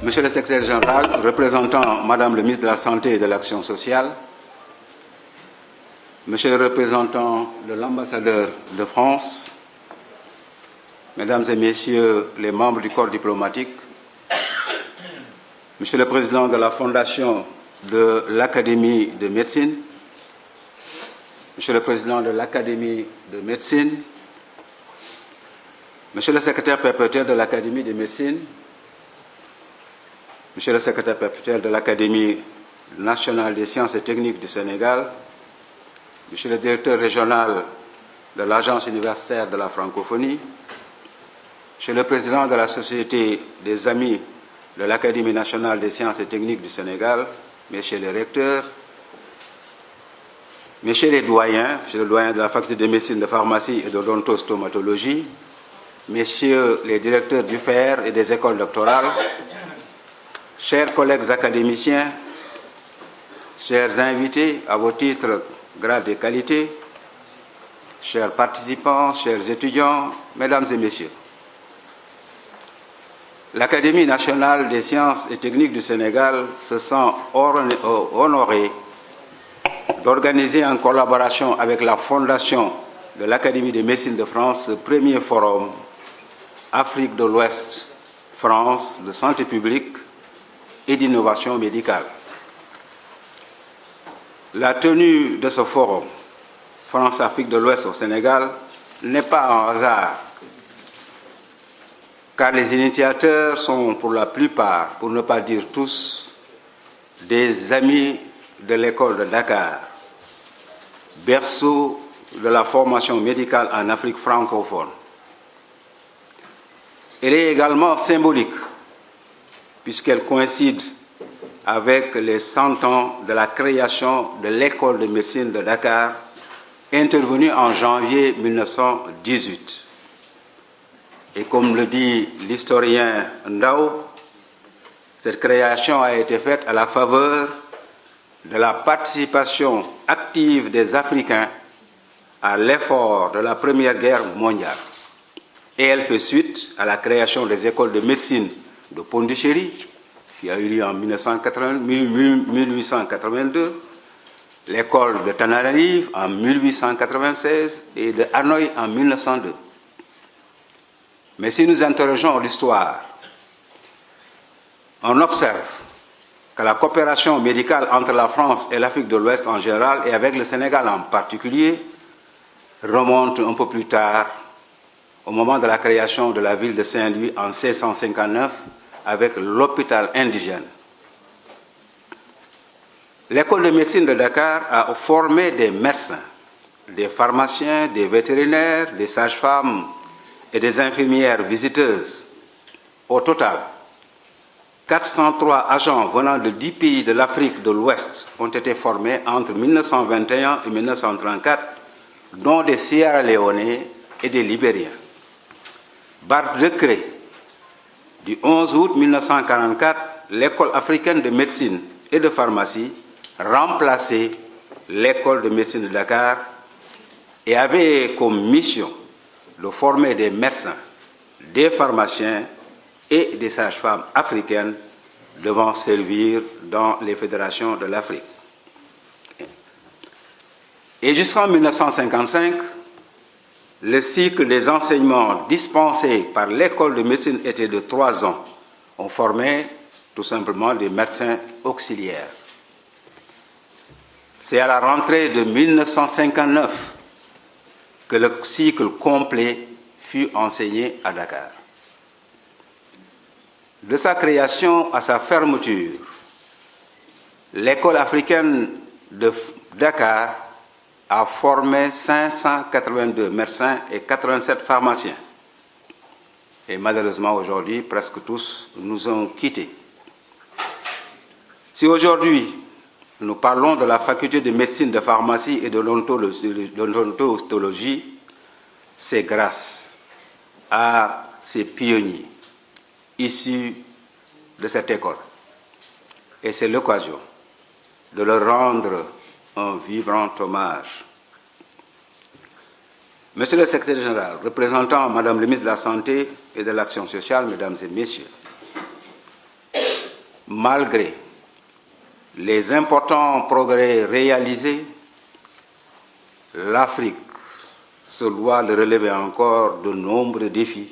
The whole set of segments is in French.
Monsieur le secrétaire général, représentant Madame le ministre de la Santé et de l'Action sociale, Monsieur le représentant de l'ambassadeur de France, Mesdames et Messieurs les membres du corps diplomatique, Monsieur le Président de la Fondation de l'Académie de médecine, Monsieur le Président de l'Académie de médecine, Monsieur le Secrétaire perpétuel de l'Académie de médecine, Monsieur le Secrétaire perpétuel de l'Académie nationale des sciences et techniques du Sénégal, Monsieur le Directeur régional de l'Agence universitaire de la francophonie, Monsieur le Président de la Société des Amis de l'Académie nationale des sciences et techniques du Sénégal, Messieurs les recteurs, Messieurs les doyens, Monsieur le doyen de la faculté de médecine, de pharmacie et d'odontostomatologie, Messieurs les directeurs du FER et des écoles doctorales, chers collègues académiciens, chers invités à vos titres, grades et qualités, chers participants, chers étudiants, Mesdames et Messieurs, l'Académie nationale des sciences et techniques du Sénégal se sent honorée d'organiser en collaboration avec la Fondation de l'Académie de médecine de France ce premier forum Afrique de l'Ouest, France, de santé publique et d'innovation médicale. La tenue de ce forum France-Afrique de l'Ouest au Sénégal n'est pas un hasard, car les initiateurs sont pour la plupart, pour ne pas dire tous, des amis de l'école de Dakar, berceau de la formation médicale en Afrique francophone. Elle est également symbolique, puisqu'elle coïncide avec les 100 ans de la création de l'école de médecine de Dakar, intervenue en janvier 1918. Et comme le dit l'historien Ndao, cette création a été faite à la faveur de la participation active des Africains à l'effort de la Première Guerre mondiale. Et elle fait suite à la création des écoles de médecine de Pondichéry, qui a eu lieu en 1882, l'école de Tananarive en 1896 et de Hanoï en 1902. Mais si nous interrogeons l'histoire, on observe que la coopération médicale entre la France et l'Afrique de l'Ouest en général et avec le Sénégal en particulier remonte un peu plus tard, au moment de la création de la ville de Saint-Louis en 1659 avec l'hôpital indigène. L'école de médecine de Dakar a formé des médecins, des pharmaciens, des vétérinaires, des sages-femmes et des infirmières visiteuses. Au total, 403 agents venant de 10 pays de l'Afrique de l'Ouest ont été formés entre 1921 et 1934, dont des Sierra Léonais et des Libériens. Par décret du 11 août 1944, l'école africaine de médecine et de pharmacie remplaçait l'école de médecine de Dakar et avait comme mission de former des médecins, des pharmaciens et des sages-femmes africaines devant servir dans les fédérations de l'Afrique. Et jusqu'en 1955, le cycle des enseignements dispensés par l'école de médecine était de 3 ans. On formait tout simplement des médecins auxiliaires. C'est à la rentrée de 1959 que le cycle complet fut enseigné à Dakar. De sa création à sa fermeture, l'école africaine de Dakar a formé 582 médecins et 87 pharmaciens. Et malheureusement, aujourd'hui, presque tous nous ont quittés. Si aujourd'hui, nous parlons de la faculté de médecine, de pharmacie et de l'odontologie, c'est grâce à ces pionniers issus de cette école. Et c'est l'occasion de leur rendre un vibrant hommage. Monsieur le secrétaire général, représentant Madame le ministre de la Santé et de l'Action sociale, Mesdames et Messieurs, malgré les importants progrès réalisés, l'Afrique se doit de relever encore de nombreux défis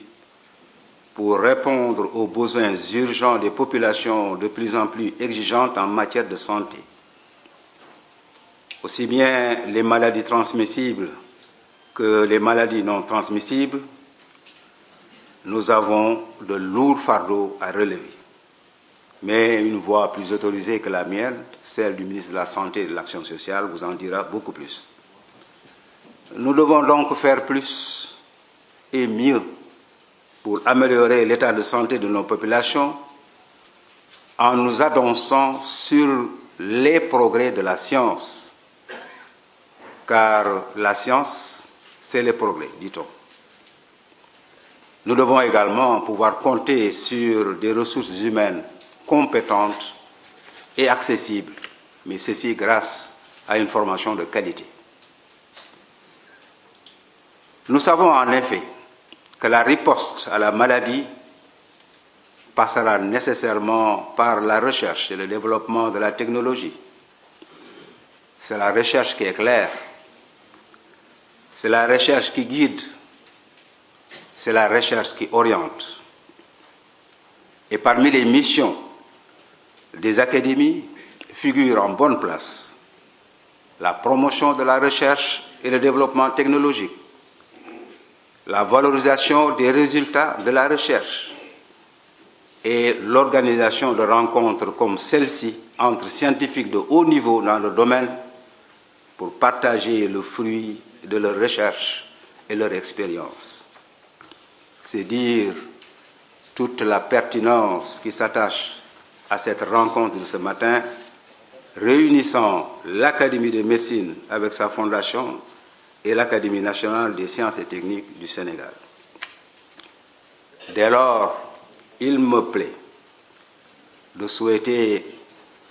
pour répondre aux besoins urgents des populations de plus en plus exigeantes en matière de santé. Aussi bien les maladies transmissibles que les maladies non transmissibles, nous avons de lourds fardeaux à relever. Mais une voix plus autorisée que la mienne, celle du ministre de la Santé et de l'Action sociale, vous en dira beaucoup plus. Nous devons donc faire plus et mieux pour améliorer l'état de santé de nos populations en nous adossant sur les progrès de la science. Car la science, c'est les progrès, dit-on. Nous devons également pouvoir compter sur des ressources humaines compétentes et accessibles, mais ceci grâce à une formation de qualité. Nous savons en effet que la riposte à la maladie passera nécessairement par la recherche et le développement de la technologie. C'est la recherche qui éclaire, c'est la recherche qui guide, c'est la recherche qui oriente. Et parmi les missions des académies figure en bonne place la promotion de la recherche et le développement technologique, la valorisation des résultats de la recherche et l'organisation de rencontres comme celle-ci entre scientifiques de haut niveau dans le domaine pour partager le fruit de leur recherche et leur expérience. C'est dire toute la pertinence qui s'attache à cette rencontre de ce matin, réunissant l'Académie de médecine avec sa fondation et l'Académie nationale des sciences et techniques du Sénégal. Dès lors, il me plaît de souhaiter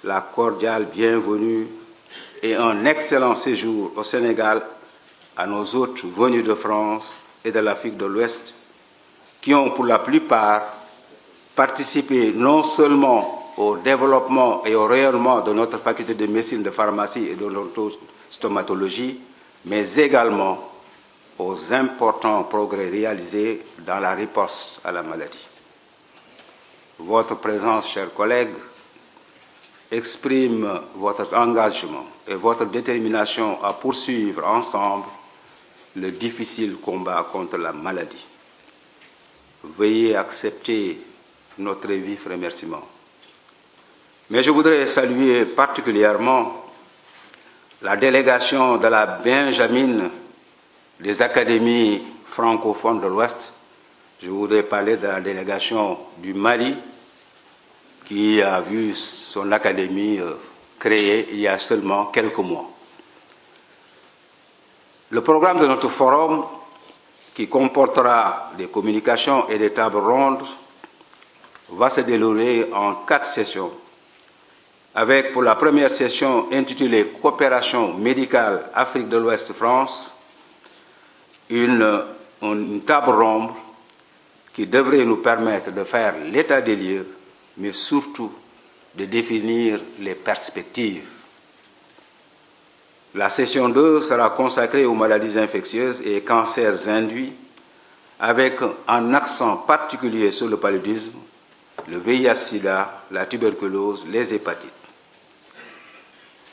la cordiale bienvenue et un excellent séjour au Sénégal à nos hôtes venus de France et de l'Afrique de l'Ouest, qui ont pour la plupart participé non seulement au développement et au rayonnement de notre faculté de médecine, de pharmacie et de stomatologie, mais également aux importants progrès réalisés dans la riposte à la maladie. Votre présence, chers collègues, exprime votre engagement et votre détermination à poursuivre ensemble le difficile combat contre la maladie. Veuillez accepter notre vif remerciement. Mais je voudrais saluer particulièrement la délégation de la Benjamine des académies francophones de l'Ouest. Je voudrais parler de la délégation du Mali, qui a vu son académie créée il y a seulement quelques mois. Le programme de notre forum, qui comportera des communications et des tables rondes, va se dérouler en 4 sessions, avec pour la première session intitulée « Coopération médicale Afrique de l'Ouest-France », une table ronde qui devrait nous permettre de faire l'état des lieux, mais surtout de définir les perspectives. La session 2 sera consacrée aux maladies infectieuses et cancers induits, avec un accent particulier sur le paludisme, le VIH-Sida, la tuberculose, les hépatites.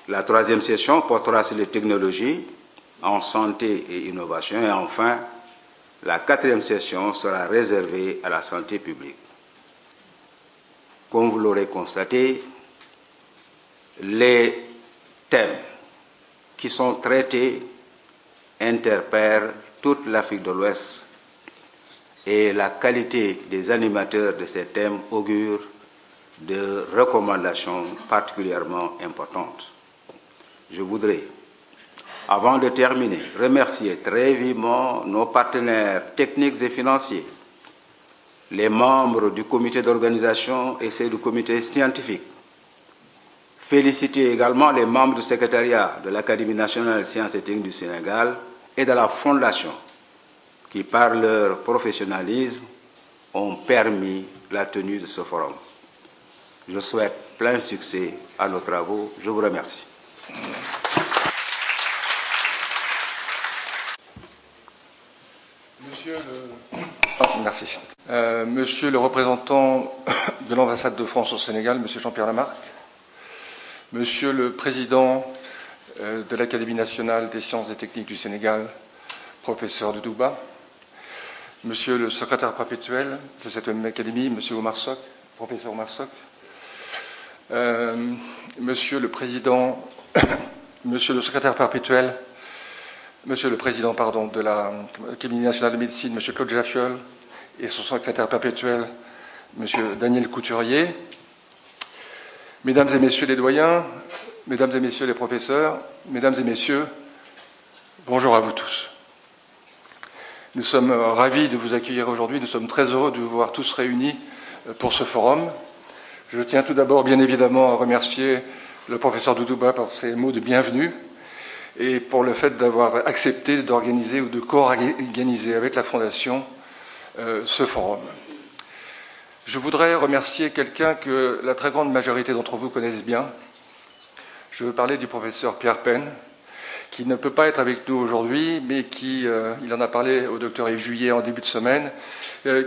La 3e session portera sur les technologies en santé et innovation. Et enfin, la 4e session sera réservée à la santé publique. Comme vous l'aurez constaté, les thèmes qui sont traités interpellent toute l'Afrique de l'Ouest et la qualité des animateurs de ces thèmes augure de recommandations particulièrement importantes. Je voudrais, avant de terminer, remercier très vivement nos partenaires techniques et financiers, les membres du comité d'organisation et ceux du comité scientifique. Féliciter également les membres du secrétariat de l'Académie nationale des sciences et techniques du Sénégal et de la Fondation, qui, par leur professionnalisme, ont permis la tenue de ce forum. Je souhaite plein succès à nos travaux. Je vous remercie. Merci. Monsieur le représentant de l'ambassade de France au Sénégal, Monsieur Jean-Pierre Lamarque, Monsieur le président de l'Académie nationale des sciences et techniques du Sénégal, professeur Doudouba, Monsieur le secrétaire perpétuel de cette même académie, Monsieur Omar Sock, professeur Omar Sock, Monsieur le président, Monsieur le secrétaire perpétuel, Monsieur le président, de l'Académie nationale de médecine, Monsieur Claude Jaffiol, et son secrétaire perpétuel, Monsieur Daniel Couturier, Mesdames et Messieurs les doyens, Mesdames et Messieurs les professeurs, Mesdames et Messieurs, bonjour à vous tous. Nous sommes ravis de vous accueillir aujourd'hui, nous sommes très heureux de vous voir tous réunis pour ce forum. Je tiens tout d'abord, bien évidemment, à remercier le professeur Doudouba pour ses mots de bienvenue et pour le fait d'avoir accepté d'organiser ou de co-organiser avec la Fondation ce forum. Je voudrais remercier quelqu'un que la très grande majorité d'entre vous connaissent bien. Je veux parler du professeur Pierre Penn, qui ne peut pas être avec nous aujourd'hui, mais qui, il en a parlé au docteur Yves Juillet en début de semaine,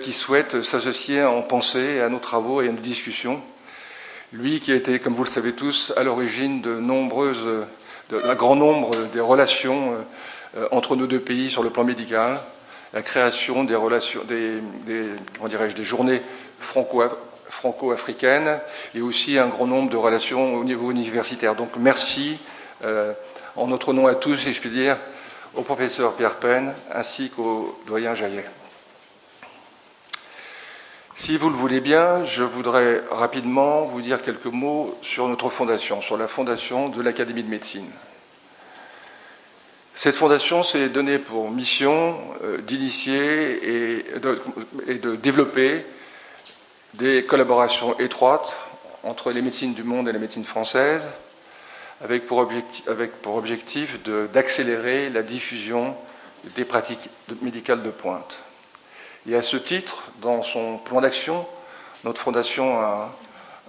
qui souhaite s'associer en pensée à nos travaux et à nos discussions. Lui qui a été, comme vous le savez tous, à l'origine d'un grand nombre des relations entre nos deux pays sur le plan médical, la création des relations, des journées franco-africaines et aussi un grand nombre de relations au niveau universitaire. Donc merci, en notre nom à tous, si je puis dire, au professeur Pierre Penn ainsi qu'au doyen Jaillet. Si vous le voulez bien, je voudrais rapidement vous dire quelques mots sur notre fondation, sur la fondation de l'Académie de médecine. Cette fondation s'est donnée pour mission d'initier et de développer des collaborations étroites entre les médecines du monde et la médecine française, avec pour objectif d'accélérer la diffusion des pratiques médicales de pointe. Et à ce titre, dans son plan d'action, notre fondation a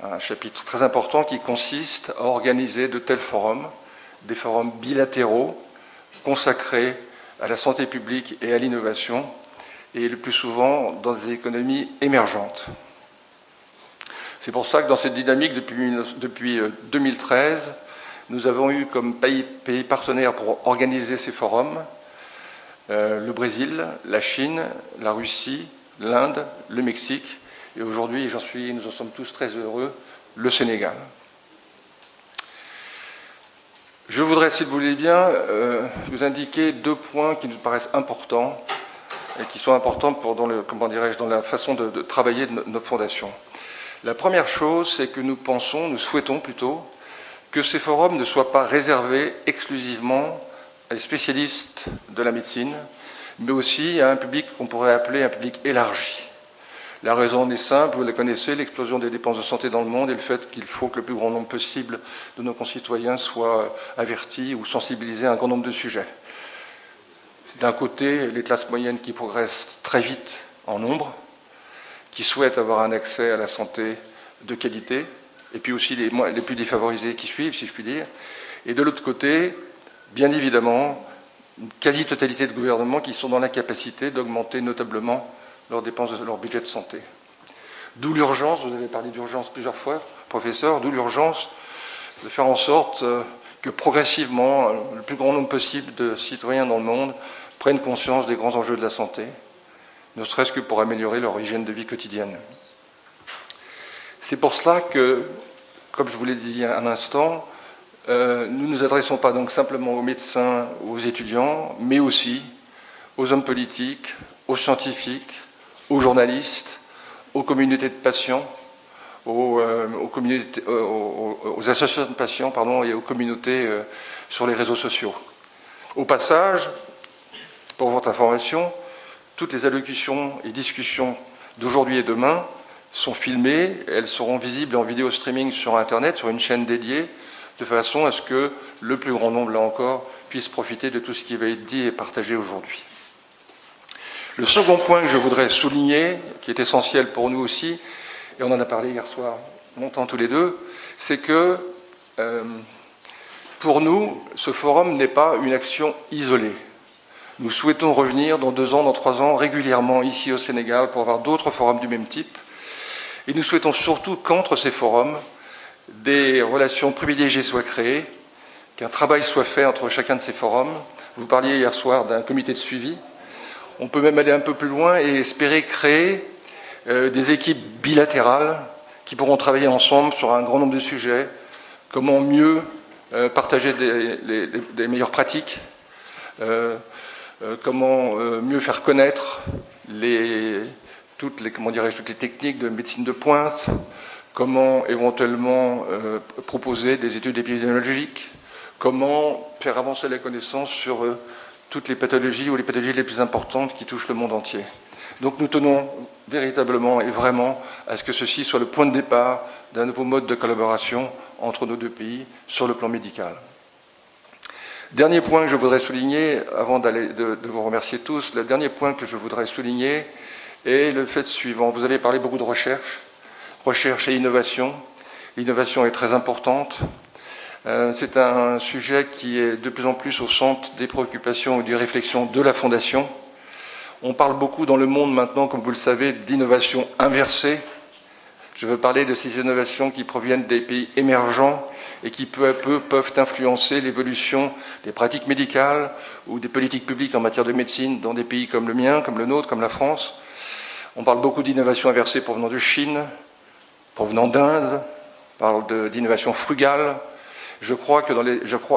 un chapitre très important qui consiste à organiser de tels forums, des forums bilatéraux consacrés à la santé publique et à l'innovation, et le plus souvent dans des économies émergentes. C'est pour ça que dans cette dynamique, depuis 2013, nous avons eu comme pays partenaires pour organiser ces forums le Brésil, la Chine, la Russie, l'Inde, le Mexique, et aujourd'hui, nous en sommes tous très heureux, le Sénégal. Je voudrais, si vous voulez bien, vous indiquer deux points qui nous paraissent importants et qui sont importants dans la façon de travailler de notre fondation. La première chose, c'est que nous souhaitons plutôt, que ces forums ne soient pas réservés exclusivement à des spécialistes de la médecine, mais aussi à un public qu'on pourrait appeler un public élargi. La raison en est simple, vous la connaissez, l'explosion des dépenses de santé dans le monde et le fait qu'il faut que le plus grand nombre possible de nos concitoyens soient avertis ou sensibilisés à un grand nombre de sujets. D'un côté, les classes moyennes qui progressent très vite en nombre, qui souhaitent avoir un accès à la santé de qualité, et puis aussi les plus défavorisés qui suivent, si je puis dire. Et de l'autre côté, bien évidemment, une quasi-totalité de gouvernements qui sont dans la capacité d'augmenter notablement leurs dépenses, leur budget de santé. D'où l'urgence, vous avez parlé d'urgence plusieurs fois, professeur, d'où l'urgence de faire en sorte que progressivement, le plus grand nombre possible de citoyens dans le monde prennent conscience des grands enjeux de la santé, ne serait-ce que pour améliorer leur hygiène de vie quotidienne. C'est pour cela que, comme je vous l'ai dit un instant, nous ne nous adressons pas donc simplement aux médecins, aux étudiants, mais aussi aux hommes politiques, aux scientifiques, aux journalistes, aux communautés de patients, aux associations de patients, et aux communautés sur les réseaux sociaux. Au passage, pour votre information, toutes les allocutions et discussions d'aujourd'hui et demain sont filmées, elles seront visibles en vidéo streaming sur Internet, sur une chaîne dédiée, de façon à ce que le plus grand nombre, là encore, puisse profiter de tout ce qui va être dit et partagé aujourd'hui. Le second point que je voudrais souligner, qui est essentiel pour nous aussi, et on en a parlé hier soir montant tous les deux, c'est que pour nous, ce forum n'est pas une action isolée. Nous souhaitons revenir dans 2 ans, dans 3 ans, régulièrement ici au Sénégal pour avoir d'autres forums du même type. Et nous souhaitons surtout qu'entre ces forums, des relations privilégiées soient créées, qu'un travail soit fait entre chacun de ces forums. Vous parliez hier soir d'un comité de suivi. On peut même aller un peu plus loin et espérer créer des équipes bilatérales qui pourront travailler ensemble sur un grand nombre de sujets. Comment mieux partager des meilleures pratiques, comment mieux faire connaître toutes les techniques de médecine de pointe, comment éventuellement proposer des études épidémiologiques, comment faire avancer la connaissance sur toutes les pathologies ou les pathologies les plus importantes qui touchent le monde entier. Donc nous tenons véritablement et vraiment à ce que ceci soit le point de départ d'un nouveau mode de collaboration entre nos 2 pays sur le plan médical. Dernier point que je voudrais souligner, avant de vous remercier tous, le dernier point que je voudrais souligner est le fait suivant. Vous avez parlé beaucoup de recherche et innovation. L'innovation est très importante. C'est un sujet qui est de plus en plus au centre des préoccupations et des réflexions de la Fondation. On parle beaucoup dans le monde maintenant, comme vous le savez, d'innovation inversée. Je veux parler de ces innovations qui proviennent des pays émergents et qui peu à peu peuvent influencer l'évolution des pratiques médicales ou des politiques publiques en matière de médecine dans des pays comme le mien, comme le nôtre, comme la France. On parle beaucoup d'innovation inversée provenant de Chine, provenant d'Inde, on parle d'innovation frugale.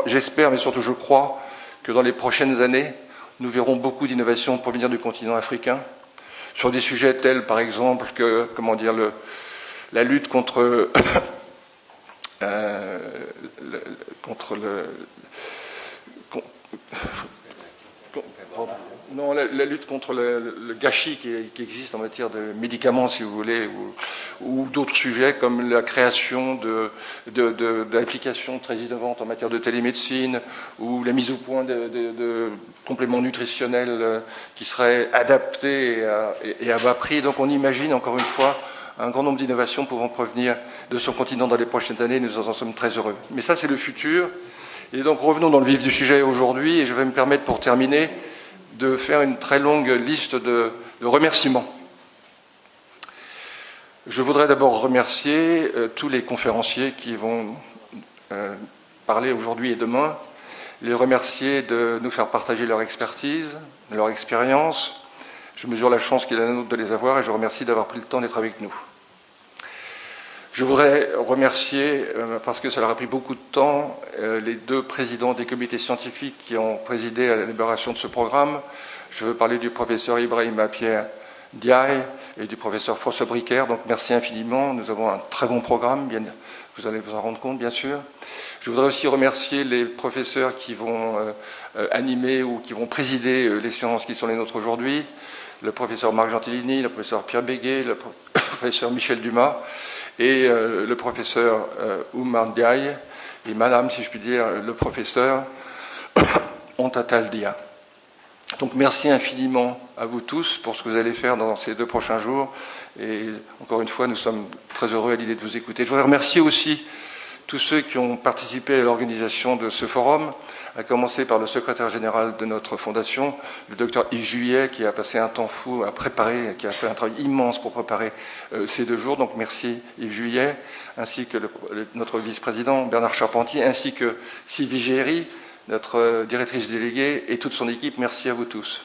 J'espère, mais surtout je crois, que dans les prochaines années, nous verrons beaucoup d'innovations provenir du continent africain, sur des sujets tels, par exemple, que, la lutte contre la lutte contre le gâchis qui existe en matière de médicaments, si vous voulez, ou d'autres sujets comme la création d'applications très innovantes en matière de télémédecine, ou la mise au point de compléments nutritionnels qui seraient adaptés et à bas prix. Donc on imagine, encore une fois, un grand nombre d'innovations pouvant provenir de ce continent dans les prochaines années. Nous en sommes très heureux. Mais ça, c'est le futur. Et donc revenons dans le vif du sujet aujourd'hui, et je vais me permettre, pour terminer, de faire une très longue liste de remerciements. Je voudrais d'abord remercier tous les conférenciers qui vont parler aujourd'hui et demain, les remercier de nous faire partager leur expertise, leur expérience. Je mesure la chance qu'il est la nôtre de les avoir et je remercie d'avoir pris le temps d'être avec nous. Je voudrais remercier, parce que ça leur a pris beaucoup de temps, les 2 présidents des comités scientifiques qui ont présidé à l'élaboration de ce programme. Je veux parler du professeur Ibrahima Pierre Ndiaye et du professeur François Bricaire. Donc merci infiniment. Nous avons un très bon programme, vous allez vous en rendre compte, bien sûr. Je voudrais aussi remercier les professeurs qui vont animer ou qui vont présider les séances qui sont les nôtres aujourd'hui. Le professeur Marc Gentilini, le professeur Pierre Béguet, le professeur Michel Dumas, et le professeur Oumar Ndiaye, et madame, si je puis dire, le professeur Ontatal Dia. Donc merci infiniment à vous tous pour ce que vous allez faire dans ces 2 prochains jours. Et encore une fois, nous sommes très heureux à l'idée de vous écouter. Je voudrais remercier aussi tous ceux qui ont participé à l'organisation de ce forum, à commencer par le secrétaire général de notre fondation, le docteur Yves Juillet, qui a passé un temps fou à préparer, qui a fait un travail immense pour préparer ces 2 jours. Donc merci Yves Juillet, ainsi que notre vice-président Bernard Charpentier, ainsi que Sylvie Géry, notre directrice déléguée, et toute son équipe. Merci à vous tous.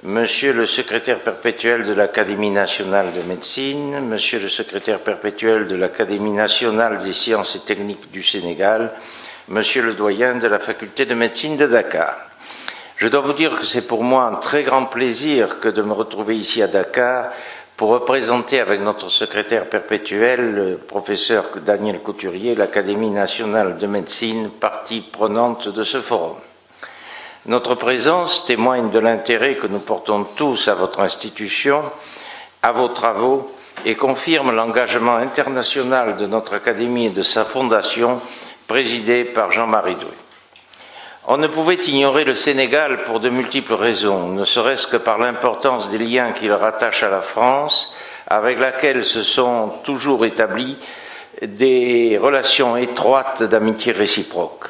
Monsieur le secrétaire perpétuel de l'Académie nationale de médecine, Monsieur le secrétaire perpétuel de l'Académie nationale des sciences et techniques du Sénégal, Monsieur le doyen de la faculté de médecine de Dakar. Je dois vous dire que c'est pour moi un très grand plaisir que de me retrouver ici à Dakar pour représenter avec notre secrétaire perpétuel, le professeur Daniel Couturier, l'Académie nationale de médecine, partie prenante de ce forum. Notre présence témoigne de l'intérêt que nous portons tous à votre institution, à vos travaux, et confirme l'engagement international de notre Académie et de sa fondation, présidée par Jean-Marie Doué. On ne pouvait ignorer le Sénégal pour de multiples raisons, ne serait-ce que par l'importance des liens qui le rattachent à la France, avec laquelle se sont toujours établies des relations étroites d'amitié réciproque.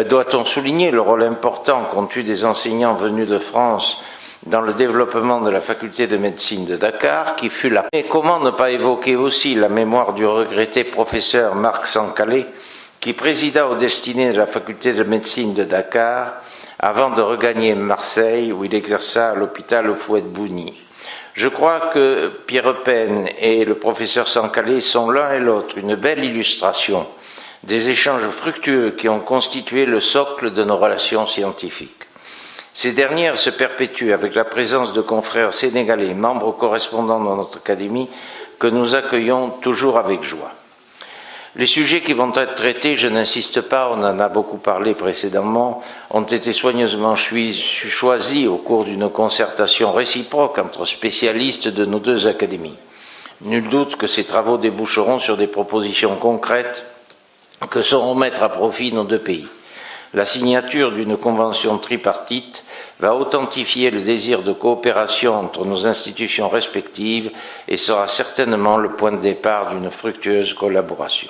Doit-on souligner le rôle important qu'ont eu des enseignants venus de France dans le développement de la faculté de médecine de Dakar, qui fut la... Et comment ne pas évoquer aussi la mémoire du regretté professeur Marc Sankale, qui présida aux destinées de la faculté de médecine de Dakar avant de regagner Marseille, où il exerça à l'hôpital Fouet-Boigny. Je crois que Pierre Pen et le professeur Sankale sont l'un et l'autre une belle illustration des échanges fructueux qui ont constitué le socle de nos relations scientifiques. Ces dernières se perpétuent avec la présence de confrères sénégalais, membres correspondants de notre académie, que nous accueillons toujours avec joie. Les sujets qui vont être traités, je n'insiste pas, on en a beaucoup parlé précédemment, ont été soigneusement choisis au cours d'une concertation réciproque entre spécialistes de nos deux académies. Nul doute que ces travaux déboucheront sur des propositions concrètes que sauront mettre à profit nos deux pays. La signature d'une convention tripartite va authentifier le désir de coopération entre nos institutions respectives et sera certainement le point de départ d'une fructueuse collaboration.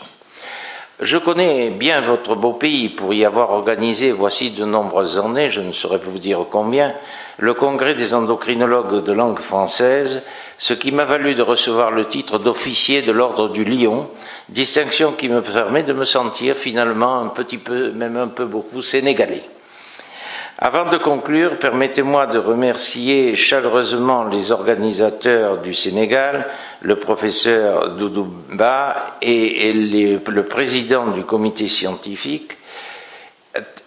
Je connais bien votre beau pays pour y avoir organisé, voici de nombreuses années, je ne saurais vous dire combien, le congrès des endocrinologues de langue française, ce qui m'a valu de recevoir le titre d'officier de l'ordre du Lion, distinction qui me permet de me sentir finalement un petit peu, même un peu beaucoup, sénégalais. Avant de conclure, permettez-moi de remercier chaleureusement les organisateurs du Sénégal, le professeur Doudouba et le président du comité scientifique,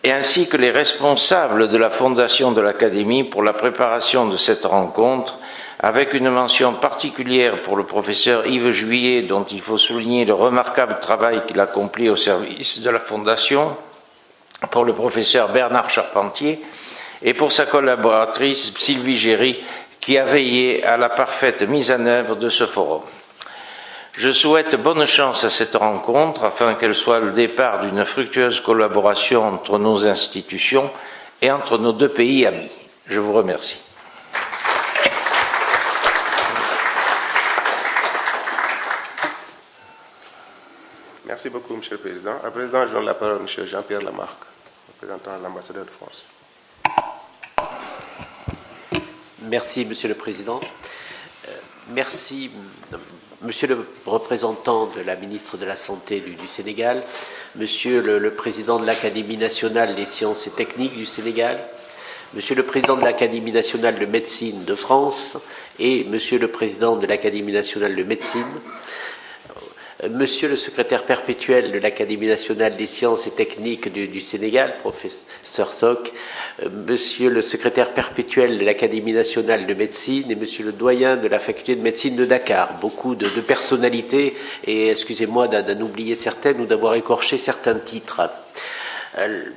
et ainsi que les responsables de la fondation de l'Académie pour la préparation de cette rencontre, avec une mention particulière pour le professeur Yves Juillet, dont il faut souligner le remarquable travail qu'il accomplit au service de la Fondation, pour le professeur Bernard Charpentier, et pour sa collaboratrice Sylvie Géry, qui a veillé à la parfaite mise en œuvre de ce forum. Je souhaite bonne chance à cette rencontre, afin qu'elle soit le départ d'une fructueuse collaboration entre nos institutions et entre nos deux pays amis. Je vous remercie. Merci beaucoup, Monsieur le Président. À présent, je donne la parole à Monsieur Jean-Pierre Lamarque, représentant de l'ambassadeur de France. Merci, Monsieur le Président. Merci, Monsieur le représentant de la ministre de la Santé du Sénégal, Monsieur le Président de l'Académie nationale des sciences et techniques du Sénégal, Monsieur le Président de l'Académie nationale de médecine de France et Monsieur le Président de l'Académie nationale de médecine, Monsieur le secrétaire perpétuel de l'Académie nationale des sciences et techniques du Sénégal, professeur Sock, Monsieur le secrétaire perpétuel de l'Académie nationale de médecine et Monsieur le doyen de la faculté de médecine de Dakar. Beaucoup de personnalités, et excusez-moi d'en oublier certaines ou d'avoir écorché certains titres.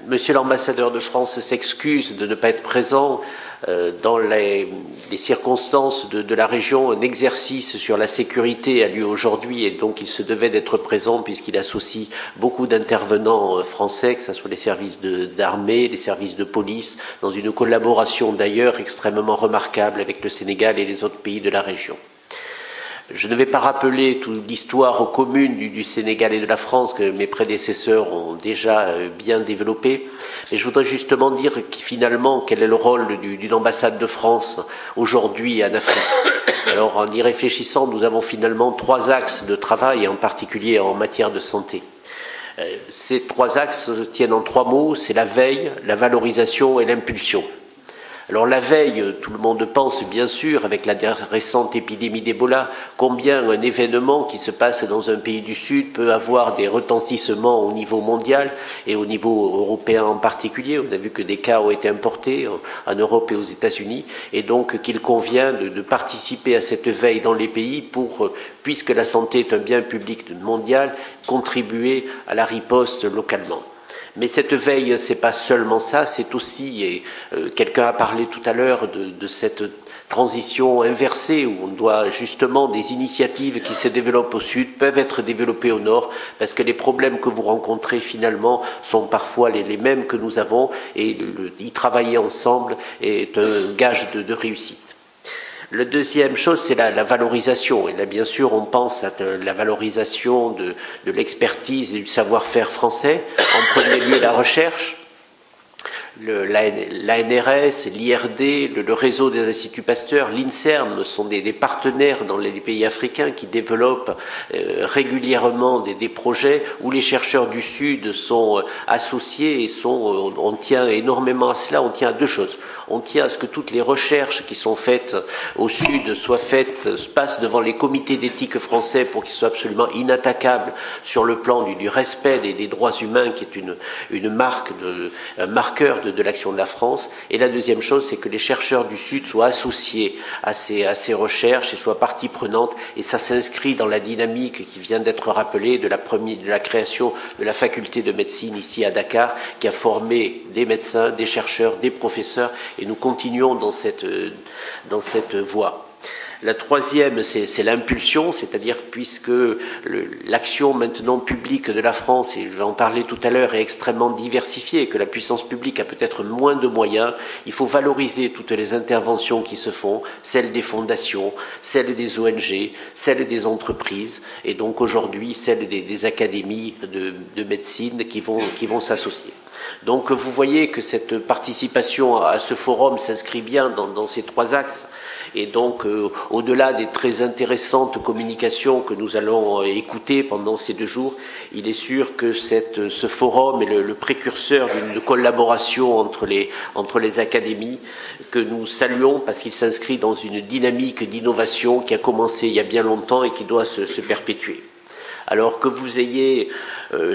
Monsieur l'ambassadeur de France s'excuse de ne pas être présent dans les circonstances de la région. Un exercice sur la sécurité a lieu aujourd'hui et donc il se devait d'être présent puisqu'il associe beaucoup d'intervenants français, que ce soit les services d'armée, les services de police, dans une collaboration d'ailleurs extrêmement remarquable avec le Sénégal et les autres pays de la région. Je ne vais pas rappeler toute l'histoire commune du Sénégal et de la France que mes prédécesseurs ont déjà bien développé, mais je voudrais justement dire finalement quel est le rôle d'une ambassade de France aujourd'hui en Afrique. Alors en y réfléchissant, nous avons finalement 3 axes de travail, en particulier en matière de santé. Ces 3 axes tiennent en 3 mots, c'est la veille, la valorisation et l'impulsion. Alors la veille, tout le monde pense bien sûr, avec la récente épidémie d'Ebola, combien un événement qui se passe dans un pays du Sud peut avoir des retentissements au niveau mondial et au niveau européen en particulier. On a vu que des cas ont été importés en Europe et aux États-Unis, et donc qu'il convient de participer à cette veille dans les pays pour, puisque la santé est un bien public mondial, contribuer à la riposte localement. Mais cette veille, c'est pas seulement ça, c'est aussi, et quelqu'un a parlé tout à l'heure de cette transition inversée où on doit justement des initiatives qui se développent au sud peuvent être développées au nord parce que les problèmes que vous rencontrez finalement sont parfois les mêmes que nous avons et y travailler ensemble est un gage de réussite. La deuxième chose, c'est la valorisation. Et là, bien sûr, on pense à la valorisation de l'expertise et du savoir-faire français. En premier lieu, la recherche. L'ANRS, l'IRD, le réseau des instituts Pasteur, l'INSERM sont des partenaires dans les pays africains qui développent régulièrement des projets où les chercheurs du Sud sont associés et on tient énormément à cela, on tient à deux choses. On tient à ce que toutes les recherches qui sont faites au Sud se passent devant les comités d'éthique français pour qu'ils soient absolument inattaquables sur le plan du respect des droits humains, qui est une marque, un marqueur de l'action de la France. Et la deuxième chose, c'est que les chercheurs du Sud soient associés à ces recherches et soient partie prenante. Et ça s'inscrit dans la dynamique qui vient d'être rappelée de la création de la faculté de médecine ici à Dakar, qui a formé des médecins, des chercheurs, des professeurs, et nous continuons dans cette voie. La troisième, c'est l'impulsion, c'est-à-dire puisque l'action maintenant publique de la France, et je vais en parler tout à l'heure, est extrêmement diversifiée et que la puissance publique a peut-être moins de moyens, il faut valoriser toutes les interventions qui se font, celles des fondations, celles des ONG, celles des entreprises, et donc aujourd'hui celles des académies de médecine qui vont s'associer. Donc vous voyez que cette participation à ce forum s'inscrit bien dans ces trois axes. Et donc, au-delà des très intéressantes communications que nous allons écouter pendant ces 2 jours, il est sûr que ce forum est le précurseur d'une collaboration entre les académies que nous saluons parce qu'il s'inscrit dans une dynamique d'innovation qui a commencé il y a bien longtemps et qui doit se perpétuer. Alors que vous ayez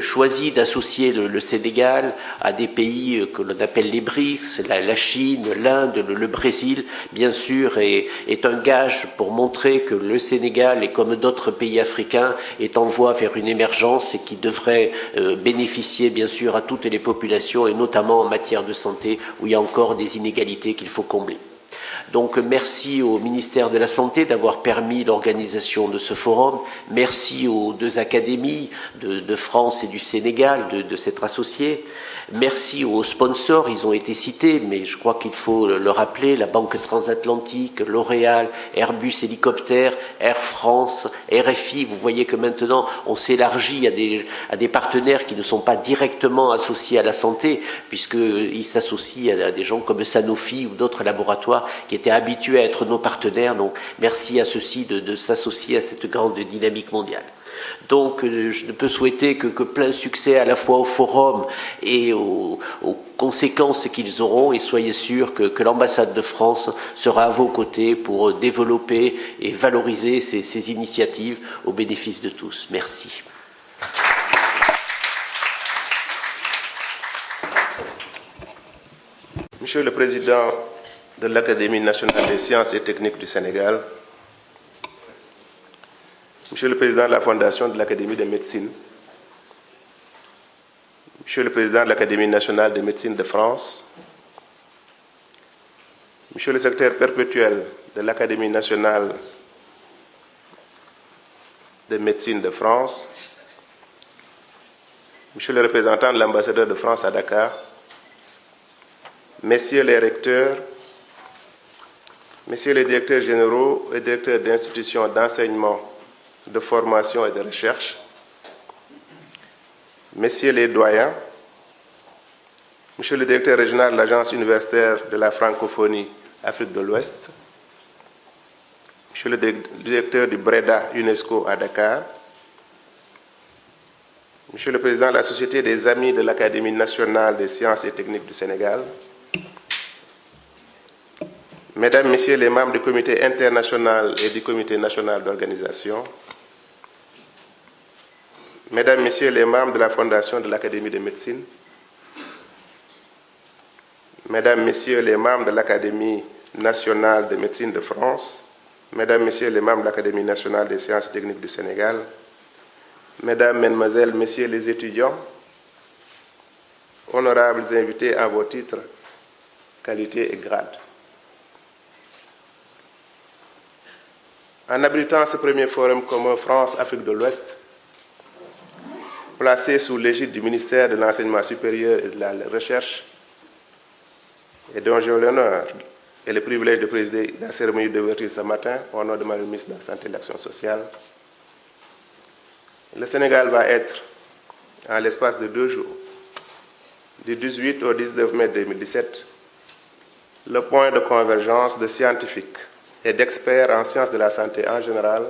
choisi d'associer le Sénégal à des pays que l'on appelle les BRICS, la Chine, l'Inde, le Brésil, bien sûr, est un gage pour montrer que le Sénégal, et comme d'autres pays africains, est en voie vers une émergence et qui devrait bénéficier, bien sûr, à toutes les populations, et notamment en matière de santé, où il y a encore des inégalités qu'il faut combler. Donc merci au ministère de la Santé d'avoir permis l'organisation de ce forum. Merci aux 2 académies de France et du Sénégal de s'être associées. Merci aux sponsors, ils ont été cités, mais je crois qu'il faut le rappeler, la Banque Transatlantique, L'Oréal, Airbus Hélicoptère, Air France, RFI. Vous voyez que maintenant on s'élargit à des partenaires qui ne sont pas directement associés à la santé, puisqu'ils s'associent à des gens comme Sanofi ou d'autres laboratoires qui étaient habitués à être nos partenaires. Donc merci à ceux-ci de s'associer à cette grande dynamique mondiale. Donc je ne peux souhaiter que plein succès à la fois au forum et aux conséquences qu'ils auront, et soyez sûrs que l'ambassade de France sera à vos côtés pour développer et valoriser ces initiatives au bénéfice de tous. Merci. Monsieur le Président de l'Académie nationale des sciences et techniques du Sénégal, Monsieur le Président de la Fondation de l'Académie de médecine, Monsieur le Président de l'Académie nationale de médecine de France, Monsieur le secrétaire perpétuel de l'Académie nationale de médecine de France, Monsieur le représentant de l'ambassadeur de France à Dakar, Messieurs les recteurs, Messieurs les directeurs généraux et directeurs d'institutions d'enseignement, de formation et de recherche, Messieurs les doyens, Monsieur le directeur régional de l'Agence universitaire de la francophonie Afrique de l'Ouest, Monsieur le directeur du BREDA UNESCO à Dakar, Monsieur le Président de la Société des Amis de l'Académie nationale des sciences et techniques du Sénégal, Mesdames, Messieurs les membres du Comité international et du Comité national d'organisation, Mesdames, Messieurs les membres de la Fondation de l'Académie de médecine, Mesdames, Messieurs les membres de l'Académie nationale de médecine de France, Mesdames, Messieurs les membres de l'Académie nationale des sciences et techniques du Sénégal, Mesdames, Mesdemoiselles, Messieurs les étudiants, honorables invités à vos titres, qualités et grades. En abritant ce premier forum commun France-Afrique de l'Ouest, placé sous l'égide du ministère de l'Enseignement supérieur et de la Recherche, et dont j'ai l'honneur et le privilège de présider la cérémonie d'ouverture ce matin au nom de Madame le ministre de la Santé et de l'Action sociale. Le Sénégal va être, en l'espace de 2 jours, du 18 au 19 mai 2017, le point de convergence de scientifiques et d'experts en sciences de la santé en général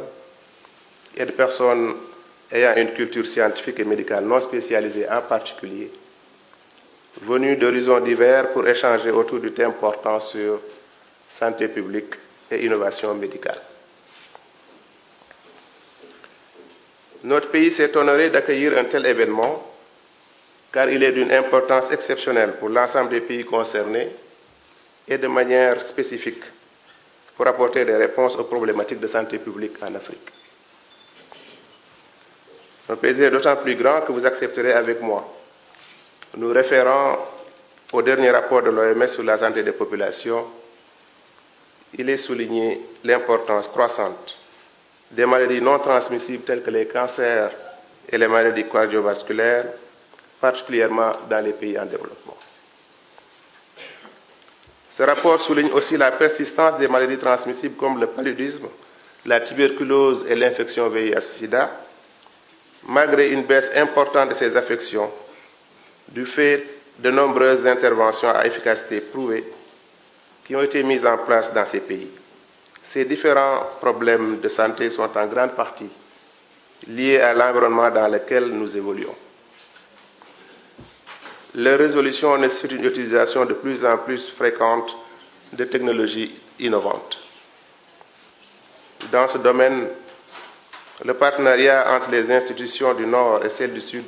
et de personnes ayant une culture scientifique et médicale non spécialisée en particulier, venus d'horizons divers pour échanger autour du thème portant sur santé publique et innovation médicale. Notre pays s'est honoré d'accueillir un tel événement car il est d'une importance exceptionnelle pour l'ensemble des pays concernés et de manière spécifique pour apporter des réponses aux problématiques de santé publique en Afrique. Notre plaisir est d'autant plus grand que vous accepterez avec moi, nous référant au dernier rapport de l'OMS sur la santé des populations. Il est souligné l'importance croissante des maladies non transmissibles telles que les cancers et les maladies cardiovasculaires, particulièrement dans les pays en développement. Ce rapport souligne aussi la persistance des maladies transmissibles comme le paludisme, la tuberculose et l'infection VIH-Sida, malgré une baisse importante de ces affections, du fait de nombreuses interventions à efficacité prouvée qui ont été mises en place dans ces pays. Ces différents problèmes de santé sont en grande partie liés à l'environnement dans lequel nous évoluons. Leur résolution nécessite une utilisation de plus en plus fréquente de technologies innovantes. Dans ce domaine, le partenariat entre les institutions du Nord et celles du Sud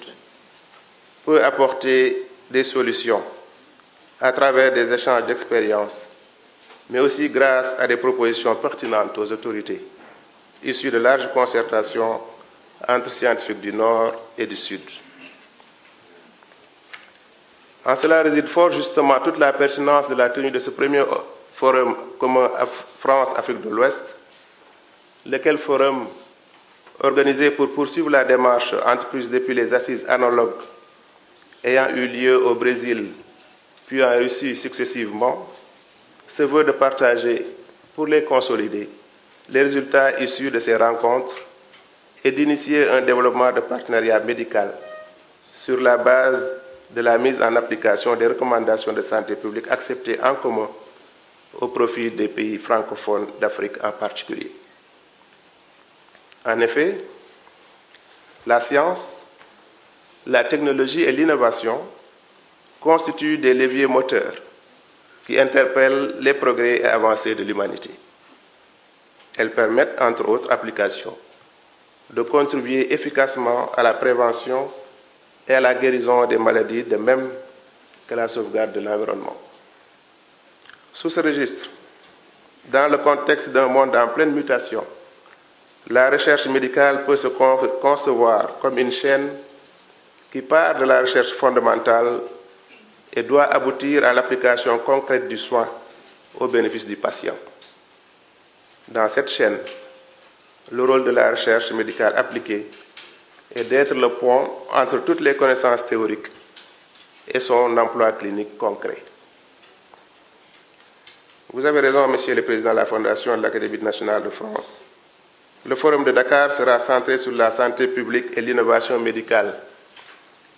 peut apporter des solutions à travers des échanges d'expériences, mais aussi grâce à des propositions pertinentes aux autorités, issues de larges concertations entre scientifiques du Nord et du Sud. En cela réside fort justement toute la pertinence de la tenue de ce premier forum commun France-Afrique de l'Ouest, lequel forum, organisé pour poursuivre la démarche entreprise depuis les assises analogues ayant eu lieu au Brésil puis en Russie successivement, se veut de partager, pour les consolider, les résultats issus de ces rencontres et d'initier un développement de partenariat médical sur la base de la mise en application des recommandations de santé publique acceptées en commun au profit des pays francophones d'Afrique en particulier. En effet, la science, la technologie et l'innovation constituent des leviers moteurs qui interpellent les progrès et avancées de l'humanité. Elles permettent, entre autres applications, de contribuer efficacement à la prévention et à la guérison des maladies, de même que la sauvegarde de l'environnement. Sous ce registre, dans le contexte d'un monde en pleine mutation, la recherche médicale peut se concevoir comme une chaîne qui part de la recherche fondamentale et doit aboutir à l'application concrète du soin au bénéfice du patient. Dans cette chaîne, le rôle de la recherche médicale appliquée est d'être le pont entre toutes les connaissances théoriques et son emploi clinique concret. Vous avez raison, Monsieur le Président de la Fondation de l'Académie nationale de France. Le Forum de Dakar sera centré sur la santé publique et l'innovation médicale.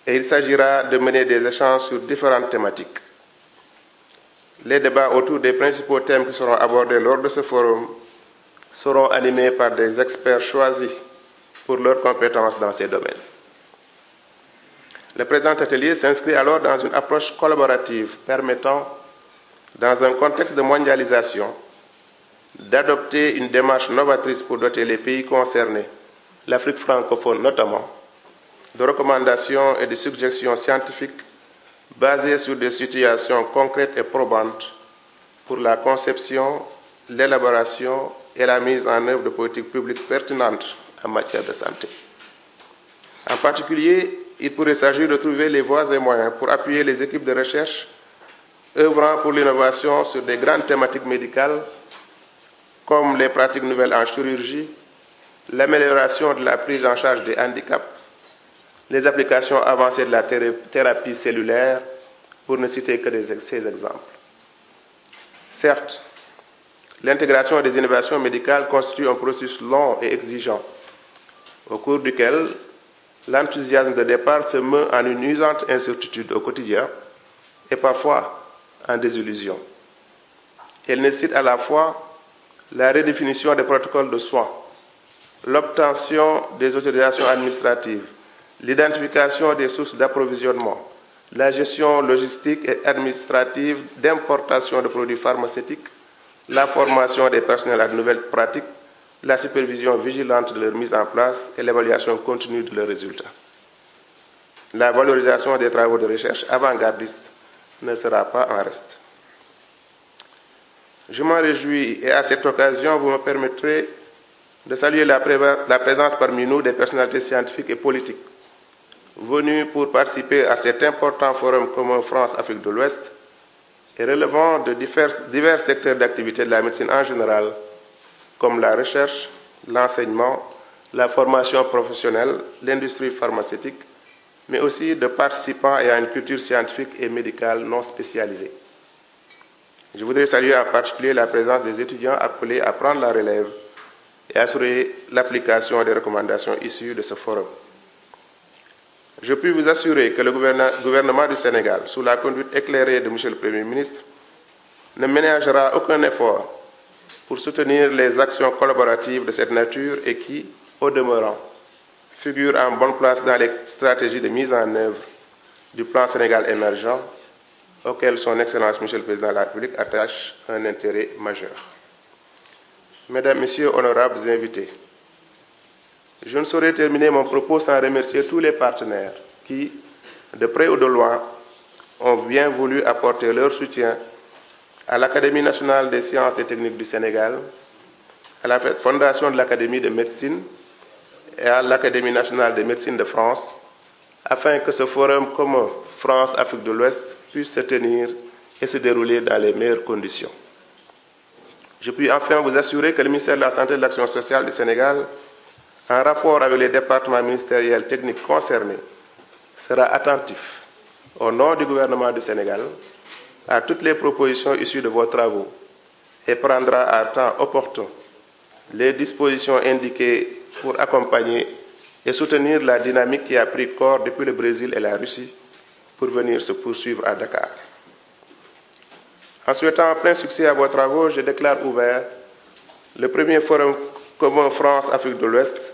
Et il s'agira de mener des échanges sur différentes thématiques. Les débats autour des principaux thèmes qui seront abordés lors de ce forum seront animés par des experts choisis pour leurs compétences dans ces domaines. Le présent atelier s'inscrit alors dans une approche collaborative permettant, dans un contexte de mondialisation, d'adopter une démarche novatrice pour doter les pays concernés, l'Afrique francophone notamment, de recommandations et de suggestions scientifiques basées sur des situations concrètes et probantes pour la conception, l'élaboration et la mise en œuvre de politiques publiques pertinentes en matière de santé. En particulier, il pourrait s'agir de trouver les voies et moyens pour appuyer les équipes de recherche œuvrant pour l'innovation sur des grandes thématiques médicales comme les pratiques nouvelles en chirurgie, l'amélioration de la prise en charge des handicaps, les applications avancées de la thérapie cellulaire, pour ne citer que ces exemples. Certes, L'intégration des innovations médicales constitue un processus long et exigeant, au cours duquel l'enthousiasme de départ se meut en une usante incertitude au quotidien et parfois en désillusion. Elle nécessite à la fois la redéfinition des protocoles de soins, l'obtention des autorisations administratives, l'identification des sources d'approvisionnement, la gestion logistique et administrative d'importation de produits pharmaceutiques, la formation des personnels à de nouvelles pratiques, la supervision vigilante de leur mise en place et l'évaluation continue de leurs résultats. La valorisation des travaux de recherche avant-gardistes ne sera pas en reste. Je m'en réjouis et à cette occasion, vous me permettrez de saluer la présence parmi nous des personnalités scientifiques et politiques venus pour participer à cet important forum commun France-Afrique de l'Ouest et relevant de divers secteurs d'activité de la médecine en général, comme la recherche, l'enseignement, la formation professionnelle, l'industrie pharmaceutique, mais aussi de participants ayant une culture scientifique et médicale non spécialisée. Je voudrais saluer en particulier la présence des étudiants appelés à prendre la relève et assurer l'application des recommandations issues de ce forum. Je puis vous assurer que le gouvernement du Sénégal, sous la conduite éclairée de M. le Premier ministre, ne ménagera aucun effort pour soutenir les actions collaboratives de cette nature et qui, au demeurant, figurent en bonne place dans les stratégies de mise en œuvre du plan Sénégal émergent, auquel son Excellence M. le Président de la République attache un intérêt majeur. Mesdames, Messieurs, honorables invités, je ne saurais terminer mon propos sans remercier tous les partenaires qui, de près ou de loin, ont bien voulu apporter leur soutien à l'Académie nationale des sciences et techniques du Sénégal, à la Fondation de l'Académie de médecine et à l'Académie nationale de médecine de France, afin que ce forum commun France-Afrique de l'Ouest puisse se tenir et se dérouler dans les meilleures conditions. Je puis enfin vous assurer que le ministère de la Santé et de l'Action sociale du Sénégal, en rapport avec les départements ministériels techniques concernés, sera attentif, au nom du gouvernement du Sénégal, à toutes les propositions issues de vos travaux et prendra à temps opportun les dispositions indiquées pour accompagner et soutenir la dynamique qui a pris corps depuis le Brésil et la Russie pour venir se poursuivre à Dakar. En souhaitant plein succès à vos travaux, je déclare ouvert le premier forum commun France-Afrique de l'Ouest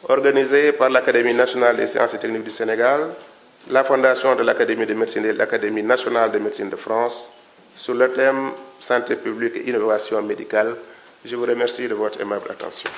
organisé par l'Académie nationale des sciences et techniques du Sénégal, la Fondation de l'Académie de médecine et l'Académie nationale de médecine de France sur le thème Santé publique et innovation médicale. Je vous remercie de votre aimable attention.